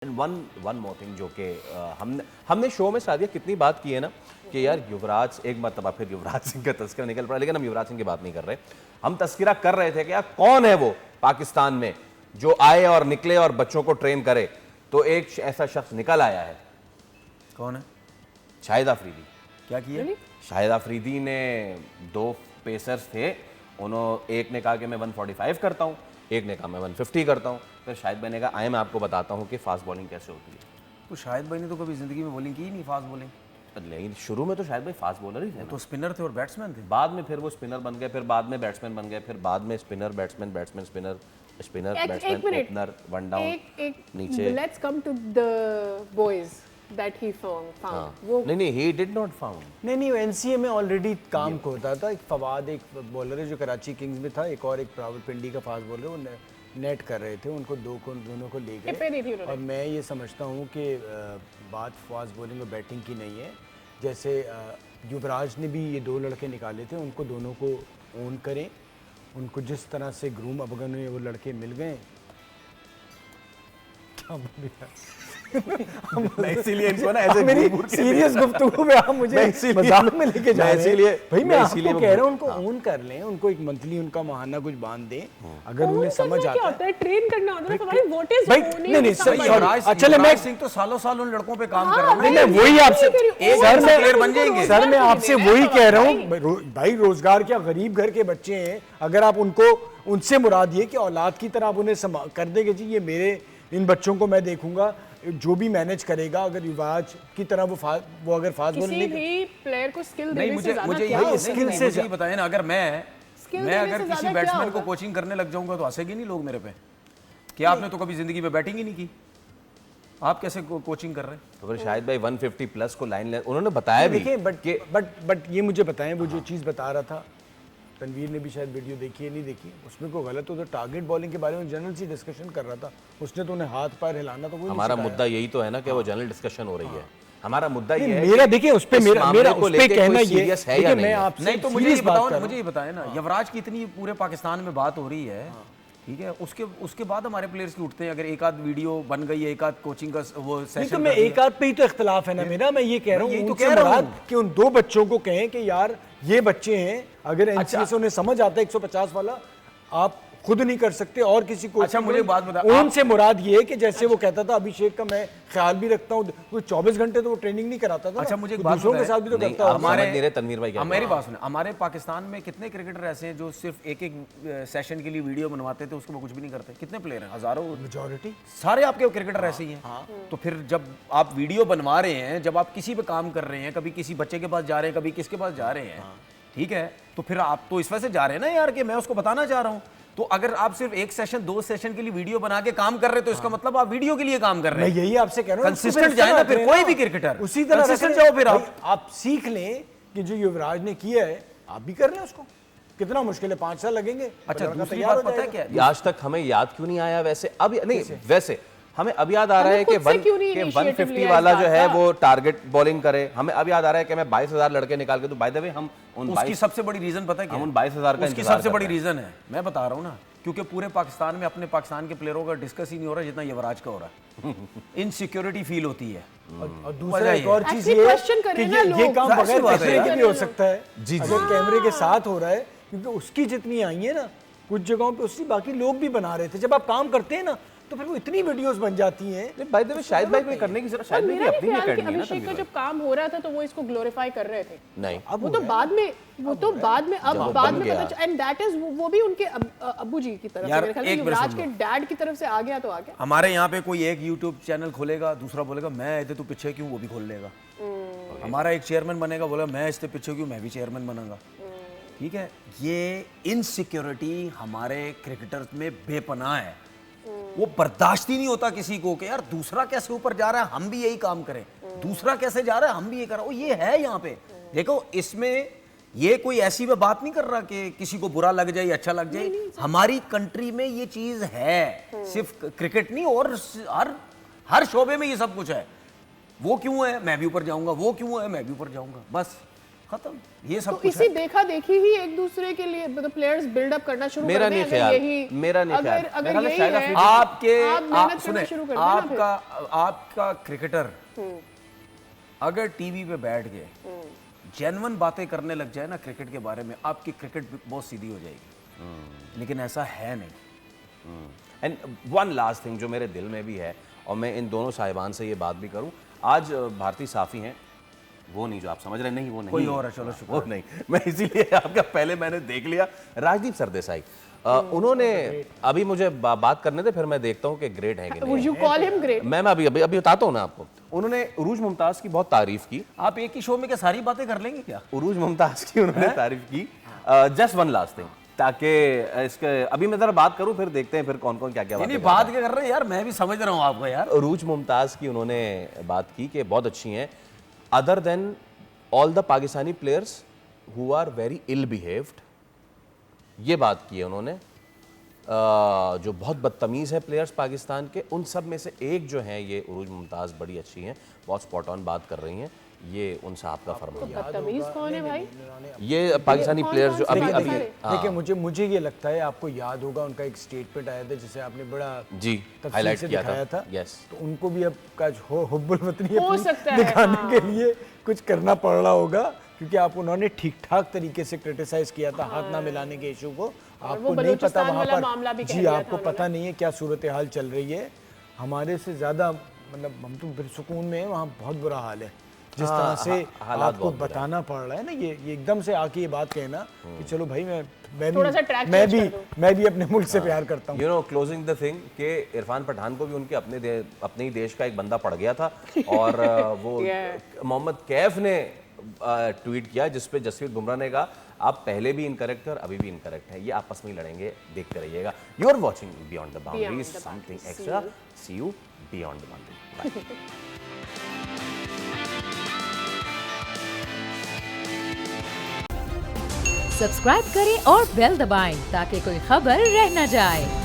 And one more thing जो कि हमने शो में शायद कितनी बात की है ना कि यार युवराज, एक मरतबा फिर युवराज सिंह का तस्करा निकल पड़ा, लेकिन हम युवराज सिंह की बात नहीं कर रहे। हम तस्करा कर रहे थे कि यार कौन है वो पाकिस्तान में जो आए और निकले और बच्चों को ट्रेन करे। तो एक ऐसा शख्स निकल आया है। कौन है? शाहिद अफरीदी। क्या किया? शाहिद अफरीदी ने दो पेसर्स थे, उन्होंने एक ने कहा कि मैं 145 करता हूँ, एक ने कहा मैं 150 करता हूँ। फिर शाहिद भाई ने कहा आए मैं आपको बताता हूँ कि फास्ट बॉलिंग कैसे होती है। तो शाहिद भाई ने तो कभी जिंदगी में बॉलिंग की ही नहीं, फास्ट बॉलिंग। लेकिन शुरू में तो शाहिद भाई फास्ट बॉलर ही थे ना। तो स्पिनर थे और बैट्समैन थे। बाद में फिर वो स्पिनर बन गए, फिर बाद में बैट्समैन बन गए, फिर बाद में spinner batsman batsman spinner spinner batsman opener one down नीचे। Let's come to the boys that he found. वो नहीं ही डिड नॉट फाउंड। नहीं एनसीए में ऑलरेडी काम करता था। एक फवाद, एक बॉलर है जो कराची किंग्स में था, एक और एक रावलपिंडी का फास्ट बॉलर, वो नेट कर रहे थे, उनको दोनों को ले गए। और मैं ये समझता हूँ कि बात फास्ट बॉलिंग और बैटिंग की नहीं है। जैसे युवराज ने भी ये दो लड़के निकाले थे, उनको दोनों को ओन करें, उनको जिस तरह से ग्रूम, अब अगर वो लड़के मिल गए क्या इसीलिए इनको ना ऐसे मेरी सीरियस गुफ्तगू में आप मुझे मजाक में लेके जा रहे हैं। भाई मैं आपको कह रहा हूँ उनको ओन कर लें, उनको एक मंथली उनका माहाना कुछ बांध दें, अगर उन्हें समझ आता है। ट्रेन करना होता है भाई, व्हाट इज भाई नहीं सर, चले मैं सिंह तो सालों साल उन लड़कों पे काम कर रहा हूँ। मैं वही आपसे सर में प्लेयर बन जाएंगे। सर मैं आपसे वही कह रहा हूँ भाई, रोजगार क्या, गरीब घर के बच्चे हैं, अगर आप उनको, उनसे मुराद ये कि औलाद की तरह आप उन्हें कर देंगे, जी ये मेरे इन बच्चों को मैं देखूंगा, जो भी मैनेज करेगा, अगर युवराज की तरह वो अगर फास्ट बॉलिंग किसी भी प्लेयर को स्किल नहीं, देने से ज्यादा मुझे क्या स्किल से ही बताएं ना। अगर मैं अगर किसी ज्यादा बैट्समैन क्या को होगा? कोचिंग करने लग जाऊंगा तो हंसेंगे नहीं लोग मेरे पे कि आपने तो कभी जिंदगी में बैटिंग ही नहीं की, आप कैसे कोचिंग कर रहे हैं? तो फिर शायद भाई 150 प्लस को लाइन उन्होंने बताया भी। देखिए बट ये मुझे बताएं, वो जो चीज़ बता रहा था, तनवीर ने भी शायद वीडियो देखी है, नहीं देखी, उसमें कोई गलत हो तो टारगेट बॉलिंग के बारे में जनरल सी डिस्कशन कर रहा था, उसने तो उन्हें हाथ पैर हिलाना तो कोई हमारा मुद्दा यही तो है ना कि वो जनरल डिस्कशन हो रही है। हमारा मुद्दा ये है मेरा, देखिए उस पे मेरा उस पे कहना ये है या मैं आपसे नहीं, तो मुझे ये बताओ ना, मुझे ये बताएं ना, युवराज की इतनी पूरे पाकिस्तान में बात हो रही है, ठीक है, उसके बाद हमारे प्लेयर्स की उठते हैं, अगर एक आध वीडियो बन गई है, एक आध कोचिंग का वो सेशन, तो मैं एक आध पे ही तो इख्तलाफ है ना मेरा। मैं ये कह रहा हूँ, यही तो कह रहा हूँ कि उन दो बच्चों को कहें कि यार ये बच्चे हैं, अगर एनसीए से उन्हें समझ आता है 150 वाला, आप खुद नहीं कर सकते और किसी को। अच्छा मुझे बात बता, उनसे मुराद ये है कि जैसे वो कहता था अभिषेक का मैं ख्याल भी रखता हूँ, वो 24 घंटे तो वो ट्रेनिंग नहीं कराता था। अच्छा मुझे एक बात दूसरों के साथ भी तो करता है। हमारे तनवीर भाई, मेरी बात सुने, हमारे पाकिस्तान में कितने क्रिकेटर ऐसे हैं जो सिर्फ एक सेशन के लिए वीडियो बनवाते थे, उसके बाद कुछ भी नहीं करते? कितने प्लेयर हैं? हजारों, मेजॉरिटी सारे आपके क्रिकेटर ऐसे ही हैं। तो फिर जब आप वीडियो बनवा रहे हैं, जब आप किसी पे काम कर रहे हैं, कभी किसी बच्चे के पास जा रहे हैं, कभी किसके पास जा रहे हैं, ठीक है, तो फिर आप तो इस वजह से जा रहे हैं ना यार कि मैं उसको बताना चाह रहा हूँ। तो अगर आप सिर्फ एक सेशन, दो सेशन के लिए वीडियो बना के काम कर रहे हैं, तो इसका मतलब आप वीडियो के लिए काम कर रहे हैं। मैं यही आपसे कह रहा हूँ, कंसिस्टेंट जाए ना फिर कोई भी क्रिकेटर, उसी तरह कंसिस्टेंट जाओ फिर आप सीख लें कि जो युवराज ने किया है आप भी कर लें उसको। कितना मुश्किल है, 5 साल लगेंगे। अच्छा दूसरी बात पता है क्या, आज तक हमें याद क्यों नहीं आया? वैसे अब नहीं, वैसे हमें अब याद आ रहा है कि 150 वाला जो है वो टारगेट बॉलिंग करे। हमें अब याद आ रहा है कि मैं 22,000 लड़के निकाल के, तो बाय द वे हम उसकी सबसे बड़ी रीजन पता है क्या? हम उन 22,000 का उसकी सबसे बड़ी रीजन है, मैं बता रहा हूँ ना, क्योंकि पूरे पाकिस्तान में अपने पाकिस्तान के प्लेयरों का डिस्कस ही नहीं हो रहा जितना युवराज का हो रहा है। इनसिक्योरिटी फील होती है। और दूसरा एक और चीज ये है कि ये काम बगैर कैमरे के भी हो सकता है। अगर कैमरे के साथ हो रहा है, क्योंकि उसकी जितनी आई है ना कुछ जगहों पे, उसकी बाकी लोग भी बना रहे थे। जब आप काम करते हैं ना तो फिर वो इतनी वीडियोस बन जाती हैं। बाय द वे शायद भाई को करने की जरूरत, शायद भाई अपनी भी करनी है ना। अभिषेक का जब काम हो रहा था तो वो इसको ग्लोरीफाई कर रहे थे। नहीं, वो तो बाद में, अब बाद में पता, एंड दैट इज वो भी उनके अब्बू जी की तरफ से, मेरे ख्याल में युवराज के डैड की तरफ से आ गया तो आ गया। हमारे यहाँ पे कोई एक YouTube चैनल खोलेगा, दूसरा बोलेगा मैं इधर तू पीछे क्यों, वो भी खोल लेगा। हमारा एक चेयरमैन बनेगा, बोलेगा मैं इससे पीछे क्यों, मैं भी चेयरमैन बनूंगा। ठीक है, ये इनसिक्योरिटी हमारे क्रिकेटर्स में बेपनाह है। वो बर्दाश्त ही नहीं होता किसी को कि यार दूसरा कैसे ऊपर जा रहा है, हम भी यही काम करें, दूसरा कैसे जा रहा है, हम भी ये कर रहे हैं। ये है यहाँ पे, देखो इसमें ये कोई ऐसी मैं बात नहीं कर रहा कि किसी को बुरा लग जाए, अच्छा लग जाए। हमारी कंट्री में ये चीज है, सिर्फ क्रिकेट नहीं, और हर शोबे में ये सब कुछ है। वो क्यों है, मैं भी ऊपर जाऊंगा, वो क्यों है, मैं भी ऊपर जाऊंगा। बस खत्म, ये सब तो कुछ इसी देखा देखी ही एक दूसरे के लिए मतलब प्लेयर्स बिल्डअप करना शुरू मेरा कर दें, नहीं अगर ख्याल, यही मेरा नहीं ख्याल। अगर मेरा ख्याल यही शायद है आपके आप मेहनत करना सुने, शुरू कर दें ना फिर। आपका क्रिकेटर अगर टीवी पे बैठ के जेन्युइन बातें करने लग जाए ना क्रिकेट के बारे में, आपकी क्रिकेट बहुत सीधी हो जाएगी, लेकिन ऐसा है नहीं। एंड वन लास्ट थिंग जो मेरे दिल में भी है, और मैं इन दोनों साहिबान से ये बात भी करूं, आज भारती साफी हैं, वो नहीं जो आप समझ रहे, नहीं वो नहीं, कोई और है, चलो शुक्र। वो नहीं, मैं इसीलिए आपका पहले मैंने देख लिया, राजदीप सरदेसाई उन्होंने अभी मुझे बात करने दे, फिर मैं देखता हूँ कि ग्रेट है कि Would नहीं। you call him great? मैं अभी अभी अभी बताता हूँ ना आपको। उन्होंने उरूज मुमताज की बहुत तारीफ की, आप एक ही शो में क्या सारी बातें कर लेंगे क्या? उरूज मुमताज की उन्होंने तारीफ की। जस्ट वन लास्ट थिंग, ताकि इसके अभी मैं जरा बात करूं, फिर देखते हैं फिर कौन कौन क्या क्या नहीं बात क्या कर रहे हैं यार, मैं भी समझ रहा हूँ आपको यार। उरूज मुमताज की उन्होंने बात की कि बहुत अच्छी हैं, other than all the Pakistani players who are very ill behaved, ये बात की है उन्होंने। जो बहुत बदतमीज़ है प्लेयर्स पाकिस्तान के, उन सब में से एक जो है ये उरूज मुमताज़, बड़ी अच्छी हैं, बहुत स्पॉट ऑन बात कर रही हैं, ये उन साहब का फरमाया। बदतमीज कौन है भाई? ये पाकिस्तानी प्लेयर्स जो अभी अभी देखिए मुझे ये लगता है, आपको याद होगा उनका एक स्टेटमेंट आया था जिसे आपने बड़ा जी तफसील हाईलाइट से किया दिखाया था। यस, तो उनको भी अब काज हुब्बुल वतनी हो अपनी सकता है, दिखाने हाँ। के लिए कुछ करना पड़ रहा होगा, क्योंकि आप उन्होंने ठीक ठाक तरीके से क्रिटिसाइज किया था हाथ ना मिलाने के इशू को। आपको नहीं पता वहाँ वाला मामला भी पर कह जी, दिया आपको था पता नहीं है क्या सूरत हाल चल रही है। हमारे से ज़्यादा मतलब हम तो फिर सुकून में हैं, वहाँ बहुत बुरा हाल है। जिस तरह से हालात आपको बहुत बुरे हैं। बताना पड़ रहा है ना, ये एकदम से आके ये बात कहना कि चलो भाई थोड़ा सा track change कर दो। मैं भी अपने मुल्क से प्यार करता हूँ। You know closing the thing कि इरफान पठान को भी उनके अपने ही देश का एक बंदा पड़ गया था, और वो मोहम्मद कैफ ने ट्वीट किया जिस पे जसप्रीत बुमराह ने कहा आप पहले भी इनकरेक्ट थे और अभी भी इनकरेक्ट हैं, ये आपस में ही लड़ेंगे, देखते रहिएगा। You are watching beyond the boundaries, something extra, see you beyond the boundary. Subscribe करें और बेल दबाएं ताकि कोई खबर रह न जाए।